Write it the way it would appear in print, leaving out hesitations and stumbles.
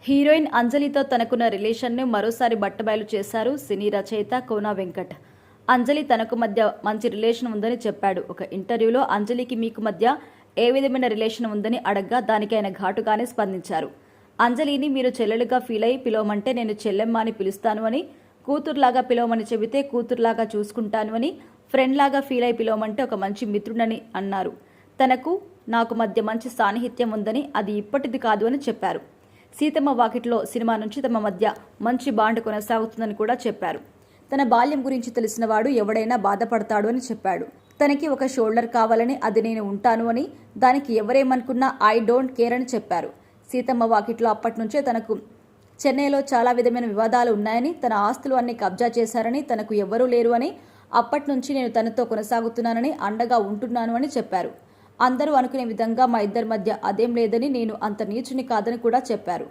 Heroine అంజలితో తనకున్న రిలేషన్ను మరోసారి బట్టబయలు చేశారు సినీ రచయిత కోన వెంకట్. అంజలి తనకు మధ్య మంచి రిలేషన్ ఉందని చెప్పాడు. ఒక ఇంటర్వ్యూలో అంజలికి మీకు మధ్య ఏ విధమైన రిలేషన్ ఉందని అడగ్గా దానికి ఆయన ఘాటుగానే స్పందించారు. అంజలిని మీరు చెల్లెలుగా ఫీల్ అయి పిలవమంటే నేను చెల్లెమ్మ అని పిలుస్తాను అని, కూతురులాగా పిలవమని చెబితే కూతురులాగా చూసుకుంటాను అని, ఫ్రెండ్ లాగా ఫీల్ అయి పిలవమంటే ఒక మంచి మిత్రుడని అన్నారు. తనకు నాకు మధ్య మంచి సాన్నిహిత్యం ఉందని, అది ఇప్పటిది కాదు అని చెప్పారు. సీతమ్మ వాకిట్లో సినిమా నుంచి తమ మధ్య మంచి బాండ్ కొనసాగుతుందని కూడా చెప్పారు. తన బాల్యం గురించి తెలిసినవాడు ఎవడైనా బాధపడతాడు అని చెప్పాడు. తనకి ఒక షోల్డర్ కావాలని, అది నేను ఉంటాను అని, దానికి ఎవరేమనుకున్నా ఐ డోంట్ కేర్ అని చెప్పారు. సీతమ్మ వాకిట్లో అప్పటి నుంచే తనకు చెన్నైలో చాలా విధమైన వివాదాలు ఉన్నాయని, తన ఆస్తులు అన్ని కబ్జా చేశారని, తనకు ఎవరూ లేరు అని, అప్పటి నుంచి నేను తనతో కొనసాగుతున్నానని, అండగా ఉంటున్నాను అని చెప్పారు. అందరూ అనుకునే విధంగా మా ఇద్దరి మధ్య అదేం లేదని, నేను అంత నీచుని కాదని కూడా చెప్పారు.